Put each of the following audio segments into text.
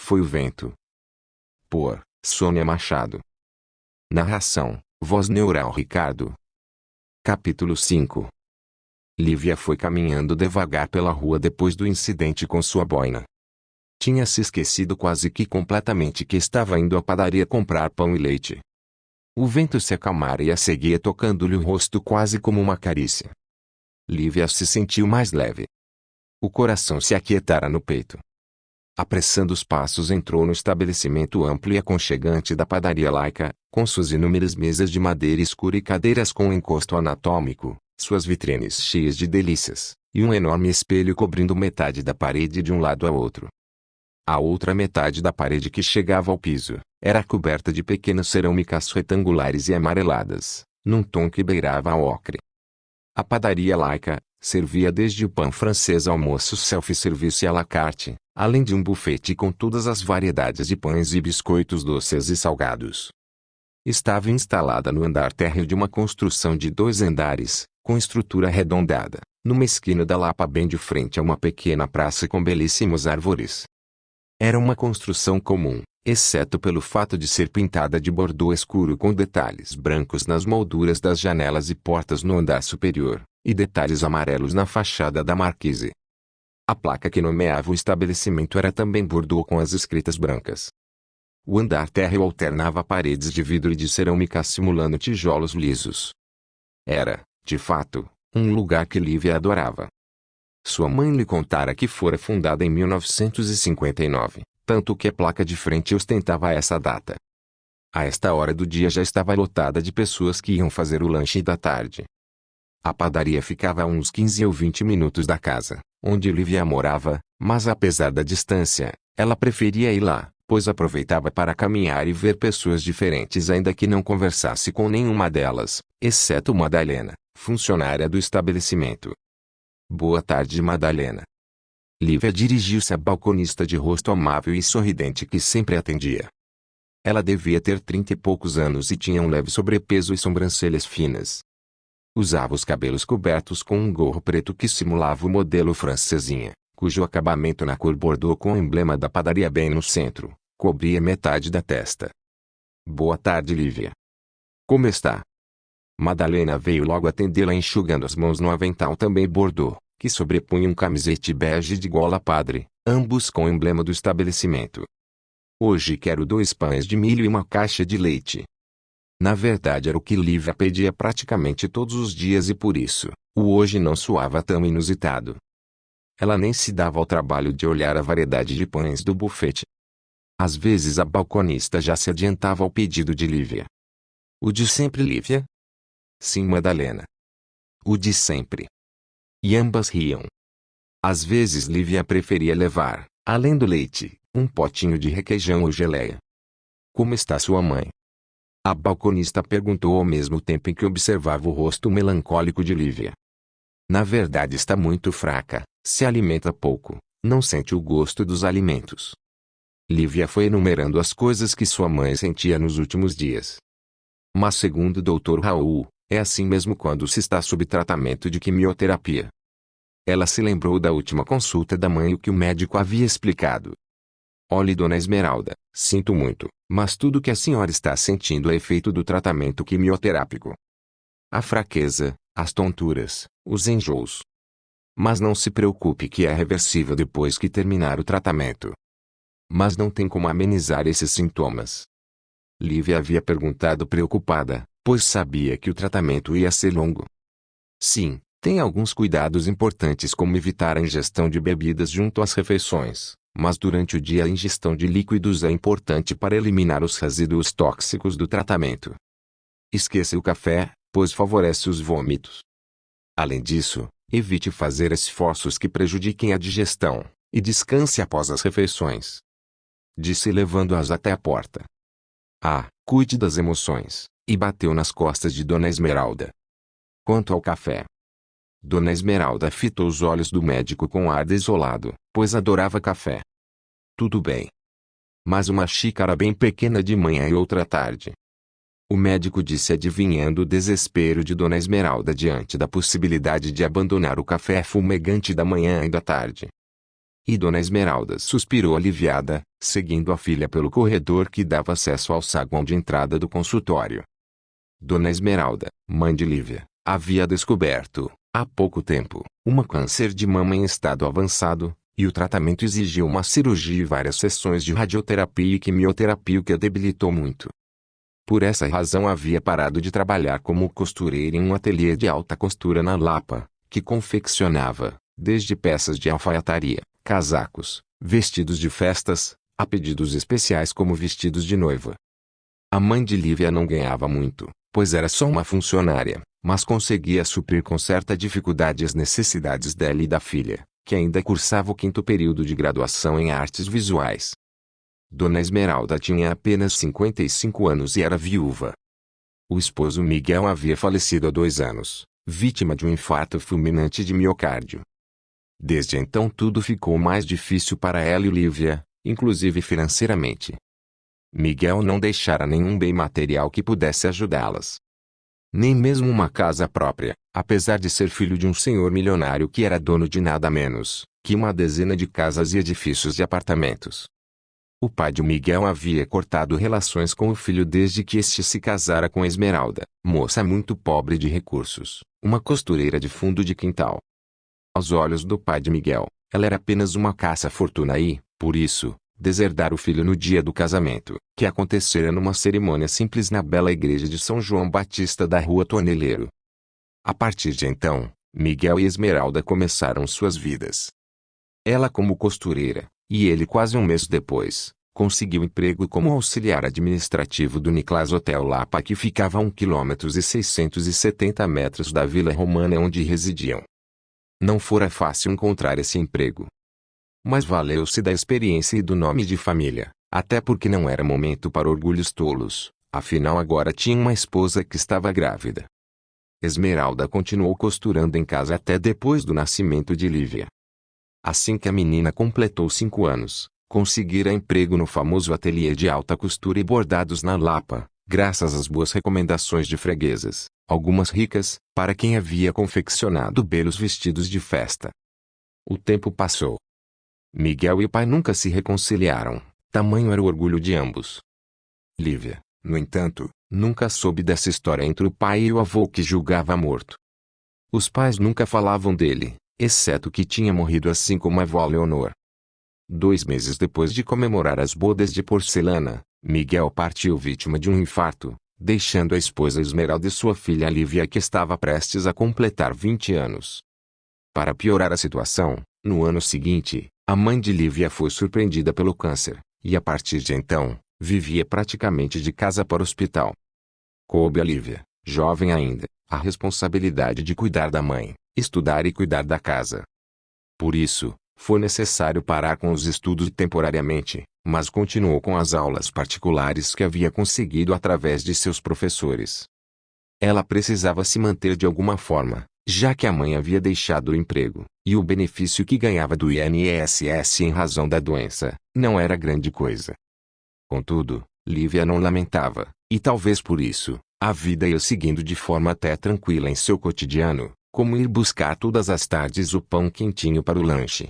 foi o vento. Por Sônia Machado. Narração, voz neural Ricardo. Capítulo 5. Lívia foi caminhando devagar pela rua depois do incidente com sua boina. Tinha se esquecido quase que completamente que estava indo à padaria comprar pão e leite. O vento se acalmara e a seguia tocando-lhe o rosto quase como uma carícia. Lívia se sentiu mais leve. O coração se aquietara no peito. Apressando os passos, entrou no estabelecimento amplo e aconchegante da padaria laica, com suas inúmeras mesas de madeira escura e cadeiras com encosto anatômico, suas vitrines cheias de delícias, e um enorme espelho cobrindo metade da parede de um lado a outro. A outra metade da parede, que chegava ao piso, era coberta de pequenas cerâmicas retangulares e amareladas, num tom que beirava ao ocre. A padaria laica servia desde o pão francês ao almoço self-service à la carte, além de um bufete com todas as variedades de pães e biscoitos doces e salgados. Estava instalada no andar térreo de uma construção de 2 andares, com estrutura arredondada, numa esquina da Lapa bem de frente a uma pequena praça com belíssimas árvores. Era uma construção comum, exceto pelo fato de ser pintada de bordô escuro com detalhes brancos nas molduras das janelas e portas no andar superior, e detalhes amarelos na fachada da marquise. A placa que nomeava o estabelecimento era também bordô com as escritas brancas. O andar térreo alternava paredes de vidro e de cerâmica simulando tijolos lisos. Era, de fato, um lugar que Lívia adorava. Sua mãe lhe contara que fora fundada em 1959, tanto que a placa de frente ostentava essa data. A esta hora do dia já estava lotada de pessoas que iam fazer o lanche da tarde. A padaria ficava a uns 15 ou 20 minutos da casa, onde Lívia morava, mas apesar da distância, ela preferia ir lá, pois aproveitava para caminhar e ver pessoas diferentes ainda que não conversasse com nenhuma delas, exceto Madalena, funcionária do estabelecimento. Boa tarde, Madalena. Lívia dirigiu-se à balconista de rosto amável e sorridente que sempre atendia. Ela devia ter 30 e poucos anos e tinha um leve sobrepeso e sobrancelhas finas. Usava os cabelos cobertos com um gorro preto que simulava o modelo francesinha, cujo acabamento na cor bordô com o emblema da padaria bem no centro, cobria metade da testa. Boa tarde, Lívia. Como está? Madalena veio logo atendê-la enxugando as mãos no avental também bordô, que sobrepunha um camisete bege de gola padre, ambos com o emblema do estabelecimento. Hoje quero 2 pães de milho e uma caixa de leite. Na verdade era o que Lívia pedia praticamente todos os dias e por isso, o hoje não soava tão inusitado. Ela nem se dava ao trabalho de olhar a variedade de pães do bufete. Às vezes a balconista já se adiantava ao pedido de Lívia. O de sempre, Lívia? Sim, Madalena. O de sempre. E ambas riam. Às vezes Lívia preferia levar, além do leite, um potinho de requeijão ou geleia. Como está sua mãe? A balconista perguntou ao mesmo tempo em que observava o rosto melancólico de Lívia. Na verdade está muito fraca, se alimenta pouco, não sente o gosto dos alimentos. Lívia foi enumerando as coisas que sua mãe sentia nos últimos dias. Mas segundo o Dr. Raul, é assim mesmo quando se está sob tratamento de quimioterapia. Ela se lembrou da última consulta da mãe e o que o médico havia explicado. Olhe, dona Esmeralda, sinto muito, mas tudo que a senhora está sentindo é efeito do tratamento quimioterápico. A fraqueza, as tonturas, os enjoos. Mas não se preocupe que é reversível depois que terminar o tratamento. Mas não tem como amenizar esses sintomas. Lívia havia perguntado preocupada, pois sabia que o tratamento ia ser longo. Sim, tem alguns cuidados importantes como evitar a ingestão de bebidas junto às refeições. Mas durante o dia a ingestão de líquidos é importante para eliminar os resíduos tóxicos do tratamento. Esqueça o café, pois favorece os vômitos. Além disso, evite fazer esforços que prejudiquem a digestão, e descanse após as refeições. Disse levando-as até a porta. Cuide das emoções, e bateu nas costas de Dona Esmeralda. Quanto ao café. Dona Esmeralda fitou os olhos do médico com ar desolado, pois adorava café. Tudo bem. Mas uma xícara bem pequena de manhã e outra à tarde. O médico disse adivinhando o desespero de Dona Esmeralda diante da possibilidade de abandonar o café fumegante da manhã e da tarde. E Dona Esmeralda suspirou aliviada, seguindo a filha pelo corredor que dava acesso ao saguão de entrada do consultório. Dona Esmeralda, mãe de Lívia, havia descoberto, há pouco tempo, um câncer de mama em estado avançado, e o tratamento exigiu uma cirurgia e várias sessões de radioterapia e quimioterapia que a debilitou muito. Por essa razão havia parado de trabalhar como costureira em um ateliê de alta costura na Lapa, que confeccionava, desde peças de alfaiataria, casacos, vestidos de festas, a pedidos especiais como vestidos de noiva. A mãe de Lívia não ganhava muito, pois era só uma funcionária, mas conseguia suprir com certa dificuldade as necessidades dela e da filha, que ainda cursava o 5º período de graduação em artes visuais. Dona Esmeralda tinha apenas 55 anos e era viúva. O esposo Miguel havia falecido há 2 anos, vítima de um infarto fulminante de miocárdio. Desde então tudo ficou mais difícil para ela e Lívia, inclusive financeiramente. Miguel não deixara nenhum bem material que pudesse ajudá-las. Nem mesmo uma casa própria, apesar de ser filho de um senhor milionário que era dono de nada menos que uma dezena de casas e edifícios de apartamentos. O pai de Miguel havia cortado relações com o filho desde que este se casara com Esmeralda, moça muito pobre de recursos, uma costureira de fundo de quintal. Aos olhos do pai de Miguel, ela era apenas uma caça-fortuna e, por isso, deserdara o filho no dia do casamento, que acontecera numa cerimônia simples na bela igreja de São João Batista da Rua Toneleiro. A partir de então, Miguel e Esmeralda começaram suas vidas. Ela como costureira, e ele quase um mês depois, conseguiu emprego como auxiliar administrativo do Niclas Hotel Lapa que ficava a 1,670 km da Vila Romana onde residiam. Não fora fácil encontrar esse emprego. Mas valeu-se da experiência e do nome de família, até porque não era momento para orgulhos tolos, afinal agora tinha uma esposa que estava grávida. Esmeralda continuou costurando em casa até depois do nascimento de Lívia. Assim que a menina completou 5 anos, conseguira emprego no famoso ateliê de alta costura e bordados na Lapa, graças às boas recomendações de freguesas, algumas ricas, para quem havia confeccionado belos vestidos de festa. O tempo passou. Miguel e o pai nunca se reconciliaram, tamanho era o orgulho de ambos. Lívia, no entanto, nunca soube dessa história entre o pai e o avô que julgava morto. Os pais nunca falavam dele, exceto que tinha morrido assim como a avó Leonor. 2 meses depois de comemorar as bodas de porcelana, Miguel partiu vítima de um infarto, deixando a esposa Esmeralda e sua filha Lívia que estava prestes a completar 20 anos. Para piorar a situação, no ano seguinte, a mãe de Lívia foi surpreendida pelo câncer, e a partir de então, vivia praticamente de casa para o hospital. Coube a Lívia, jovem ainda, a responsabilidade de cuidar da mãe, estudar e cuidar da casa. Por isso, foi necessário parar com os estudos temporariamente, mas continuou com as aulas particulares que havia conseguido através de seus professores. Ela precisava se manter de alguma forma, já que a mãe havia deixado o emprego, e o benefício que ganhava do INSS em razão da doença, não era grande coisa. Contudo, Lívia não lamentava, e talvez por isso, a vida ia seguindo de forma até tranquila em seu cotidiano, como ir buscar todas as tardes o pão quentinho para o lanche.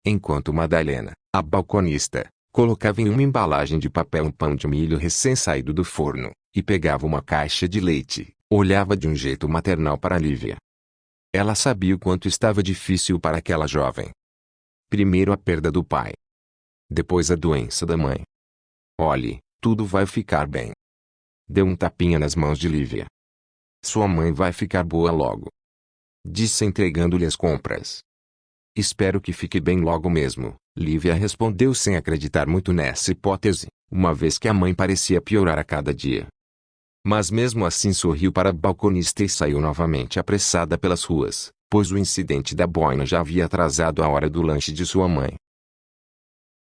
Enquanto Madalena, a balconista, colocava em uma embalagem de papel um pão de milho recém-saído do forno, e pegava uma caixa de leite, olhava de um jeito maternal para Lívia. Ela sabia o quanto estava difícil para aquela jovem. Primeiro a perda do pai. Depois a doença da mãe. Olhe, tudo vai ficar bem. Deu um tapinha nas mãos de Lívia. Sua mãe vai ficar boa logo. Disse entregando-lhe as compras. Espero que fique bem logo mesmo, Lívia respondeu sem acreditar muito nessa hipótese, uma vez que a mãe parecia piorar a cada dia. Mas mesmo assim sorriu para a balconista e saiu novamente apressada pelas ruas, pois o incidente da boina já havia atrasado a hora do lanche de sua mãe.